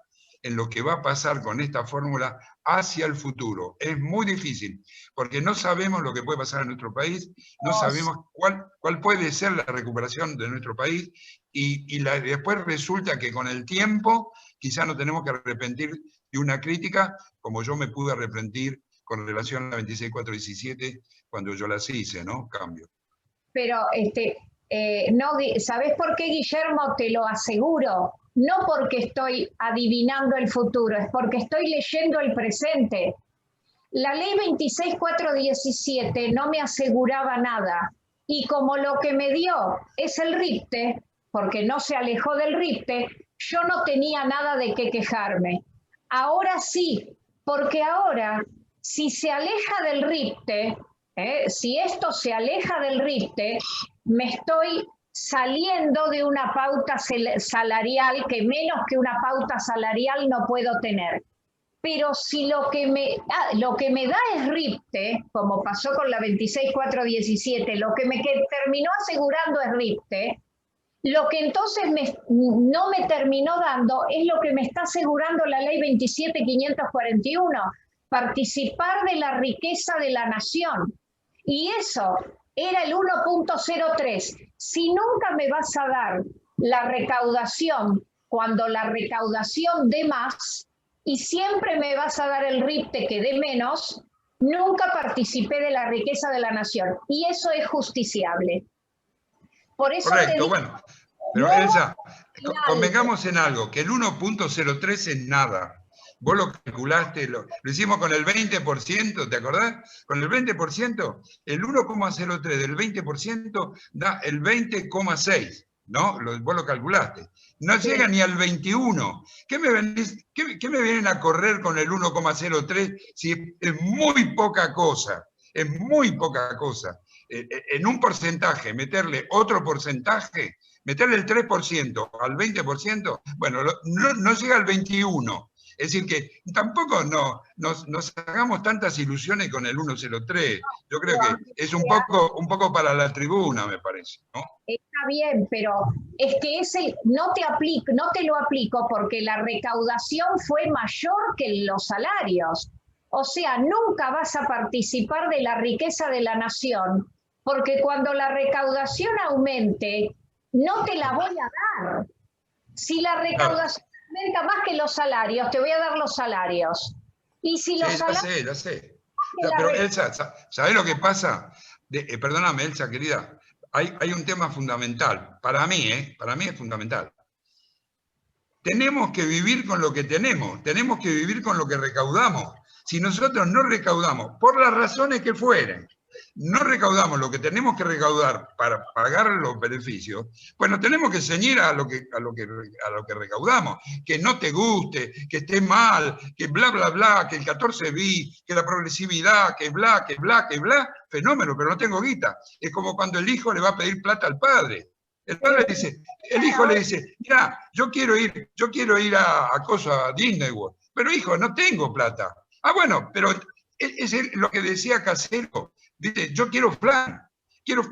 en lo que va a pasar con esta fórmula hacia el futuro. Es muy difícil, porque no sabemos lo que puede pasar en nuestro país, no sabemos cuál puede ser la recuperación de nuestro país, y después resulta que con el tiempo quizás nos tenemos que arrepentir de una crítica, como yo me pude arrepentir con relación a la 26417 cuando yo las hice, ¿no? Cambio. Pero, no, ¿sabés por qué, Guillermo? Te lo aseguro. No porque estoy adivinando el futuro, es porque estoy leyendo el presente. La ley 26417 no me aseguraba nada. Y como lo que me dio es el RIPTE, porque no se alejó del RIPTE, yo no tenía nada de qué quejarme. Ahora sí, porque ahora, si se aleja del RIPTE, si esto se aleja del RIPTE, me estoy saliendo de una pauta salarial que menos que una pauta salarial no puedo tener. Pero si lo que me da es RIPTE, como pasó con la 26417, lo que terminó asegurando es RIPTE, lo que entonces no me terminó dando es lo que me está asegurando la ley 27541, participar de la riqueza de la nación. Y eso era el 1.03. Si nunca me vas a dar la recaudación cuando la recaudación dé más, y siempre me vas a dar el RIPTE que dé menos, nunca participé de la riqueza de la nación. Y eso es justiciable. Por eso correcto, bueno. Pero Elsa, convengamos en algo, que el 1.03 es nada. Vos lo calculaste, lo hicimos con el 20%, ¿te acordás? Con el 20%, el 1,03 del 20% da el 20,6, ¿no? Vos lo calculaste. No llega ni al 21. ¿Qué me vienen a correr con el 1,03 si es muy poca cosa? Es muy poca cosa. En un porcentaje, meterle otro porcentaje, meterle el 3% al 20%, bueno, no llega al 21%. Es decir, que tampoco nos hagamos tantas ilusiones con el 103. Yo creo que es un poco para la tribuna, me parece, ¿no? Está bien, pero es que no te lo aplico porque la recaudación fue mayor que los salarios. O sea, nunca vas a participar de la riqueza de la nación, porque cuando la recaudación aumente, no te la voy a dar. Si la recaudación aumenta más que los salarios, te voy a dar los salarios. Y si los salarios... Ya sé. Pero Elsa, ¿sabés lo que pasa? Perdóname, Elsa, querida. Hay un tema fundamental. Para mí es fundamental. Tenemos que vivir con lo que tenemos. Tenemos que vivir con lo que recaudamos. Si nosotros no recaudamos, por las razones que fueren, no recaudamos lo que tenemos que recaudar para pagar los beneficios, pues nos tenemos que ceñir a lo que recaudamos. Que no te guste, que esté mal, que bla, bla, bla, que el 14 bis, que la progresividad, que bla, fenómeno, pero no tengo guita. Es como cuando el hijo le va a pedir plata al padre. El hijo le dice, mira, yo quiero ir a Disney World, pero hijo, no tengo plata. Ah, bueno, pero es lo que decía Casero. ¿Viste? Yo quiero flan.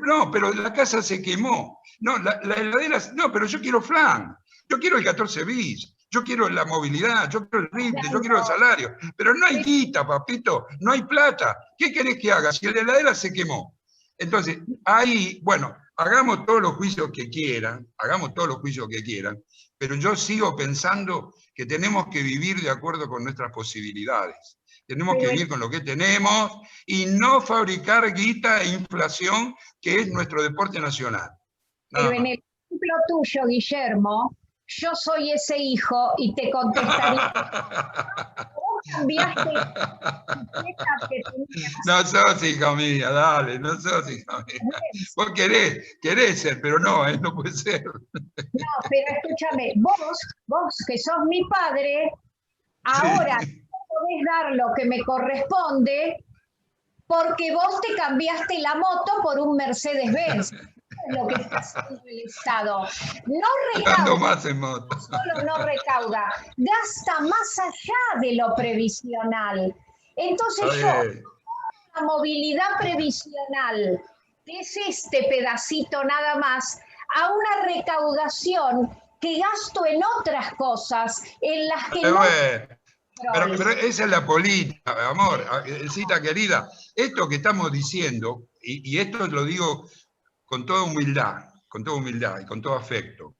No, pero la casa se quemó. No, la heladera, no, pero yo quiero flan. Yo quiero el 14 bis. Yo quiero la movilidad, yo quiero el RIPTE, yo quiero el salario. Pero no hay guita, papito, no hay plata. ¿Qué querés que haga si la heladera se quemó? Entonces, ahí, bueno, hagamos todos los juicios que quieran, pero yo sigo pensando que tenemos que vivir de acuerdo con nuestras posibilidades. Tenemos que vivir con lo que tenemos y no fabricar guita e inflación, que es nuestro deporte nacional. Pero en el ejemplo tuyo, Guillermo, yo soy ese hijo y te contestaría. Vos cambiaste que tenías. No sos hija mía, dale, no sos hija mía. Vos querés ser, pero no, no puede ser. No, pero escúchame, vos que sos mi padre, ahora... Sí. podés dar lo que me corresponde porque vos te cambiaste la moto por un Mercedes-Benz. Es lo que está haciendo el Estado. No Ando recauda, más en moto. solo no recauda, gasta más allá de lo previsional. Entonces la movilidad previsional, que es este pedacito nada más, a una recaudación que gasto en otras cosas en las que no... Pero esa es la política, amor, Elcita querida. Esto que estamos diciendo, y esto lo digo con toda humildad y con todo afecto,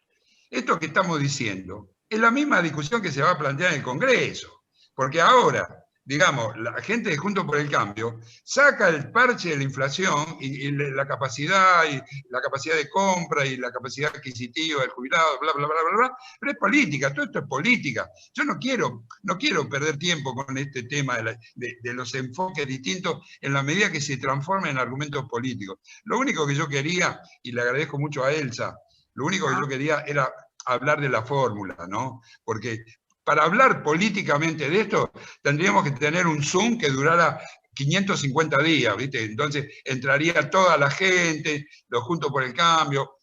esto que estamos diciendo es la misma discusión que se va a plantear en el Congreso, porque ahora, digamos, la gente de Juntos por el Cambio saca el parche de la inflación y la capacidad de compra y la capacidad adquisitiva del jubilado, bla, bla, bla, bla, bla, pero es política, todo esto es política. Yo no quiero perder tiempo con este tema de los enfoques distintos en la medida que se transformen en argumentos políticos. Lo único que yo quería, y le agradezco mucho a Elsa, lo único que yo quería era hablar de la fórmula, ¿no? Porque para hablar políticamente de esto, tendríamos que tener un Zoom que durara 550 días, ¿viste? Entonces entraría toda la gente, los Juntos por el Cambio,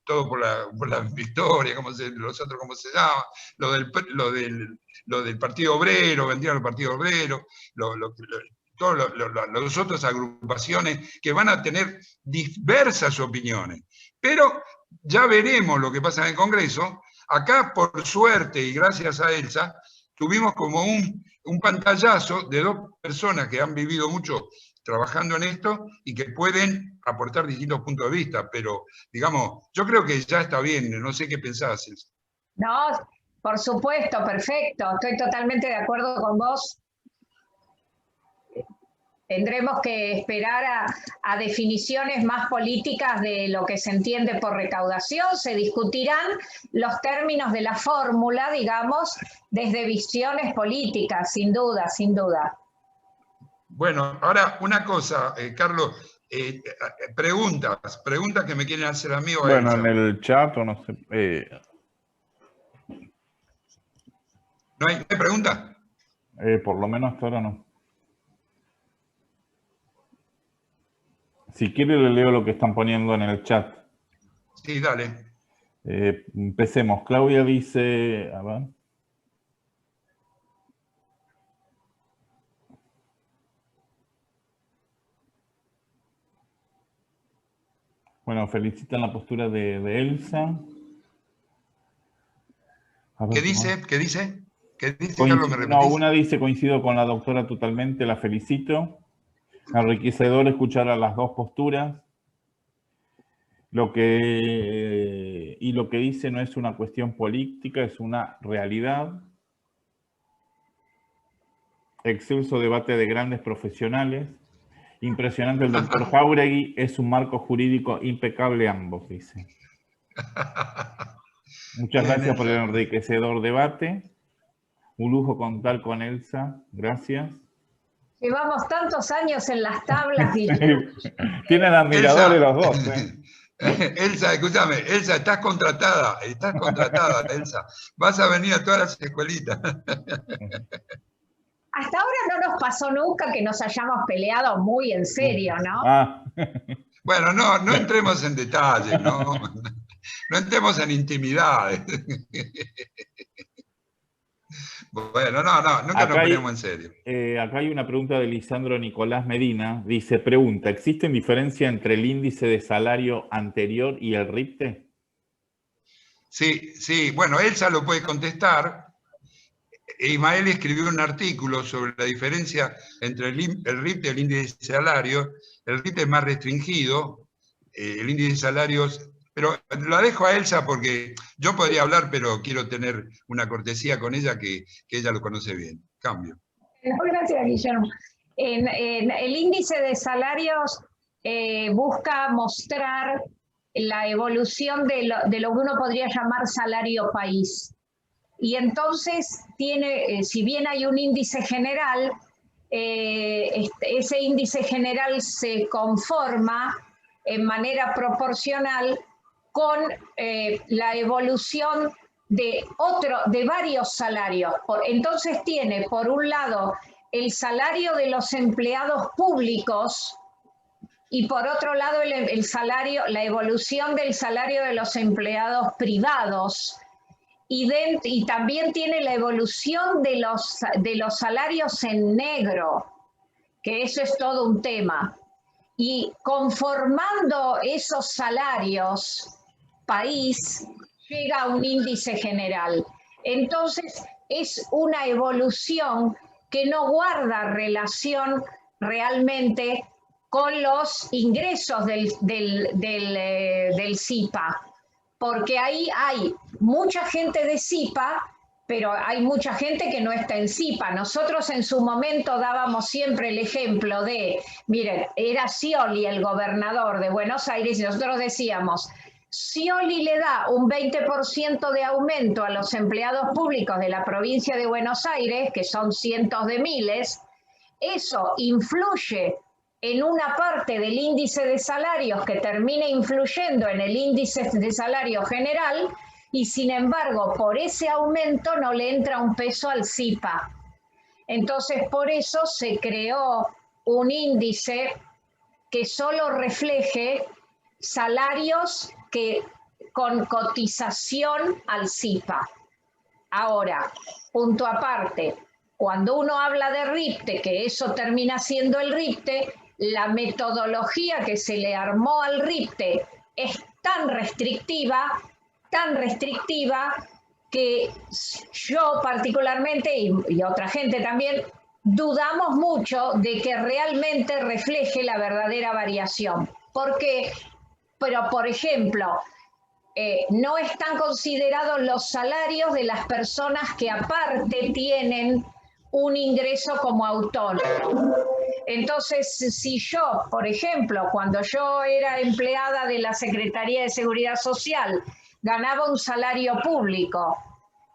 todo por la victoria, los otros, ¿cómo se llama? Lo del Partido Obrero, vendrían los Partidos Obreros, todas las otras agrupaciones que van a tener diversas opiniones. Pero ya veremos lo que pasa en el Congreso. Acá, por suerte y gracias a Elsa, tuvimos como un pantallazo de dos personas que han vivido mucho trabajando en esto y que pueden aportar distintos puntos de vista, pero, digamos, yo creo que ya está bien, no sé qué pensás, Elsa. No, por supuesto, perfecto, estoy totalmente de acuerdo con vos. Tendremos que esperar a definiciones más políticas de lo que se entiende por recaudación. Se discutirán los términos de la fórmula, digamos, desde visiones políticas, sin duda, sin duda. Bueno, ahora una cosa, Carlos, preguntas que me quieren hacer a mí o a Bueno, Elsa. en el chat o no sé. ¿No hay preguntas? Por lo menos hasta ahora no. Si quiere le leo lo que están poniendo en el chat. Sí, dale. Empecemos. Claudia dice... A ver. Bueno, felicitan la postura de Elsa. A ver, ¿Qué dice? ¿Qué dice? ¿Qué dice, Carlos? ¿me repetís? No, una dice, coincido con la doctora totalmente, la felicito. Enriquecedor escuchar a las dos posturas. Lo que dice no es una cuestión política, es una realidad. Excelso debate de grandes profesionales. Impresionante el doctor Jáuregui, es un marco jurídico impecable ambos, dice. Muchas gracias por el enriquecedor debate. Un lujo contar con Elsa, gracias. Llevamos tantos años en las tablas. Tienen admiradores los dos. Elsa, escúchame, Elsa, estás contratada, Elsa. Vas a venir a todas las escuelitas. Hasta ahora no nos pasó nunca que nos hayamos peleado muy en serio, ¿no? Bueno, no entremos en detalles, ¿no? No entremos en intimidades. Bueno, nunca nos peleamos en serio. Acá hay una pregunta de Lisandro Nicolás Medina. Dice, pregunta, ¿existen diferencias entre el índice de salario anterior y el RIPTE? Sí, bueno, Elsa lo puede contestar. Ismael escribió un artículo sobre la diferencia entre el RIPTE y el índice de salario. El RIPTE es más restringido, el índice de salarios... Pero la dejo a Elsa porque yo podría hablar, pero quiero tener una cortesía con ella que ella lo conoce bien. Cambio. Gracias, Guillermo. El índice de salarios busca mostrar la evolución de lo que uno podría llamar salario país. Y entonces tiene, si bien hay un índice general, ese índice general se conforma en manera proporcional con la evolución de varios salarios. Entonces tiene, por un lado, el salario de los empleados públicos y por otro lado el salario, la evolución del salario de los empleados privados. Y también tiene la evolución de los salarios en negro, que eso es todo un tema. Y conformando esos salarios, país llega a un índice general. Entonces, es una evolución que no guarda relación realmente con los ingresos del CIPA, porque ahí hay mucha gente de CIPA, pero hay mucha gente que no está en CIPA. Nosotros en su momento dábamos siempre el ejemplo de, miren, era Scioli el gobernador de Buenos Aires y nosotros decíamos, Scioli le da un 20% de aumento a los empleados públicos de la provincia de Buenos Aires, que son cientos de miles, eso influye en una parte del índice de salarios que termina influyendo en el índice de salario general y sin embargo por ese aumento no le entra un peso al CIPA. Entonces por eso se creó un índice que solo refleje salarios con cotización al CIPA. Ahora, punto aparte, cuando uno habla de RIPTE, que eso termina siendo el RIPTE, la metodología que se le armó al RIPTE es tan restrictiva que yo particularmente y otra gente también dudamos mucho de que realmente refleje la verdadera variación. Porque, pero por ejemplo, no están considerados los salarios de las personas que aparte tienen un ingreso como autónomo. Entonces, si yo, por ejemplo, cuando yo era empleada de la Secretaría de Seguridad Social, ganaba un salario público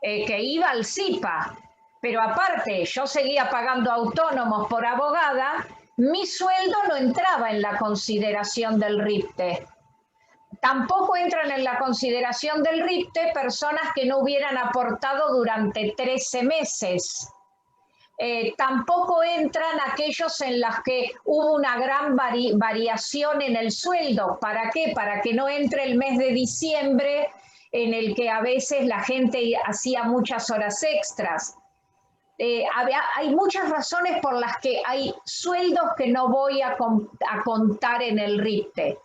que iba al CIPA, pero aparte yo seguía pagando autónomos por abogada, mi sueldo no entraba en la consideración del RIPTE. Tampoco entran en la consideración del RIPTE personas que no hubieran aportado durante 13 meses. Tampoco entran aquellos en los que hubo una gran variación en el sueldo. ¿Para qué? Para que no entre el mes de diciembre en el que a veces la gente hacía muchas horas extras. Hay muchas razones por las que hay sueldos que no voy a contar en el RIPTE.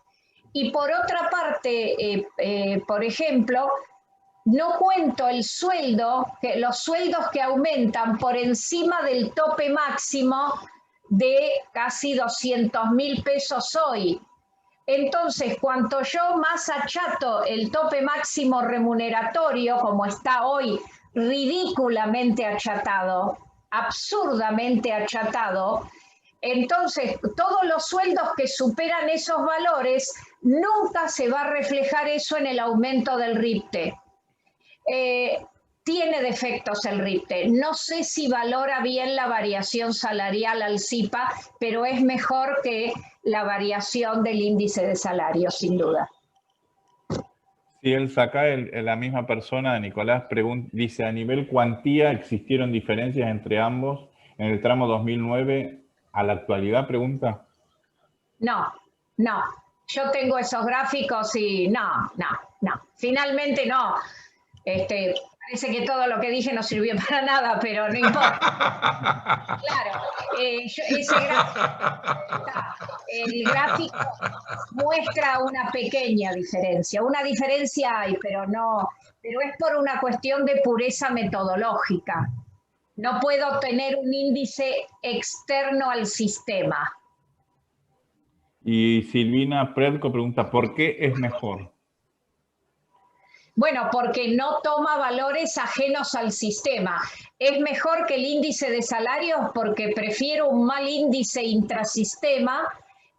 Y por otra parte, por ejemplo, no cuento los sueldos que aumentan por encima del tope máximo de casi 200.000 pesos hoy. Entonces, cuanto yo más achato el tope máximo remuneratorio, como está hoy, ridículamente achatado, absurdamente achatado, entonces todos los sueldos que superan esos valores, nunca se va a reflejar eso en el aumento del RIPTE. Tiene defectos el RIPTE. No sé si valora bien la variación salarial al CIPA, pero es mejor que la variación del índice de salarios, sin duda. Sí, él saca, la misma persona, Nicolás, dice, a nivel cuantía, ¿existieron diferencias entre ambos en el tramo 2009 a la actualidad? Pregunta. No. Yo tengo esos gráficos y no. Finalmente no. Parece que todo lo que dije no sirvió para nada, pero no importa. Claro, el gráfico muestra una pequeña diferencia. Una diferencia hay, pero es por una cuestión de pureza metodológica. No puedo tener un índice externo al sistema. Y Silvina Predco pregunta, ¿por qué es mejor? Bueno, porque no toma valores ajenos al sistema. Es mejor que el índice de salarios porque prefiero un mal índice intrasistema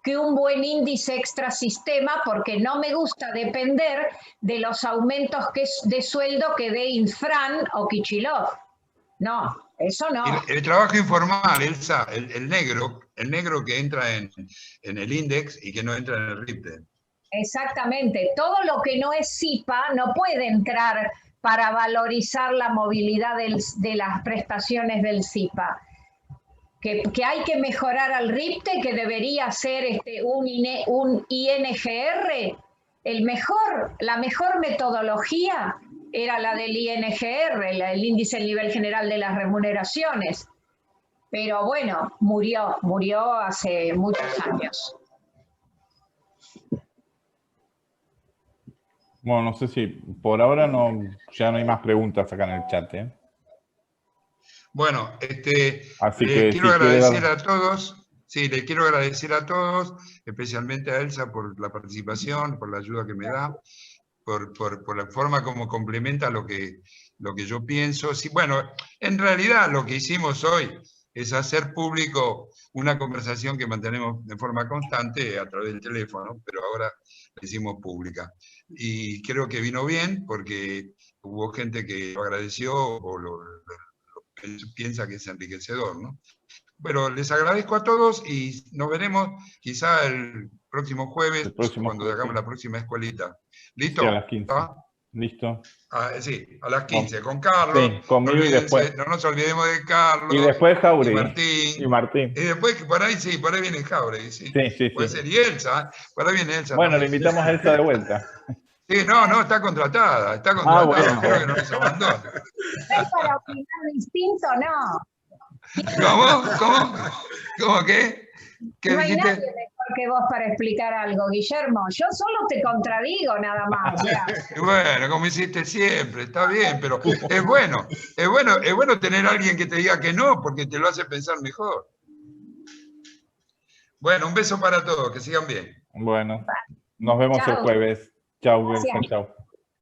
que un buen índice extrasistema porque no me gusta depender de los aumentos de sueldo que dé Infran o Kicillof. No, eso no. El trabajo informal, Elsa, el negro que entra en el índice y que no entra en el RIPTE. Exactamente. Todo lo que no es CIPA no puede entrar para valorizar la movilidad de las prestaciones del SIPA. Que hay que mejorar al RIPTE, que debería ser un INGR. La mejor metodología era la del INGR, el Índice del Nivel General de las Remuneraciones. Pero bueno, murió hace muchos años. Bueno, no sé si por ahora ya no hay más preguntas acá en el chat, ¿eh? Bueno, Así le que quiero si quiere agradecer dar- a todos, sí, le quiero agradecer a todos, especialmente a Elsa por la participación, por la ayuda que me da, por la forma como complementa lo que yo pienso. Sí, bueno, en realidad lo que hicimos hoy es hacer público una conversación que mantenemos de forma constante a través del teléfono, pero ahora la hicimos pública. Y creo que vino bien porque hubo gente que lo agradeció o piensa que es enriquecedor, ¿no? Bueno, les agradezco a todos y nos veremos quizá el próximo jueves, cuando hagamos la próxima escuelita. ¿Listo? Sí, a las 15. ¿Ah? Listo. Sí, a las 15, con Carlos. Sí, conmigo y después. No nos olvidemos de Carlos. Y después Jauregui. Y Martín. Y después, por ahí viene Jauregui. Sí. Puede ser. Y Elsa, por ahí viene Elsa. Bueno, también. le invitamos a Elsa de vuelta. Sí, no, está contratada. Bueno. Espero que no nos abandone. ¿Es para opinar distinto? No. ¿Cómo qué? ¿Qué No hay dijiste? nadie mejor que vos para explicar algo, Guillermo. Yo solo te contradigo nada más. Bueno, como hiciste siempre, está bien, pero es bueno tener a alguien que te diga que no, porque te lo hace pensar mejor. Bueno, un beso para todos, que sigan bien. Bueno, nos vemos el jueves. Chau, chau.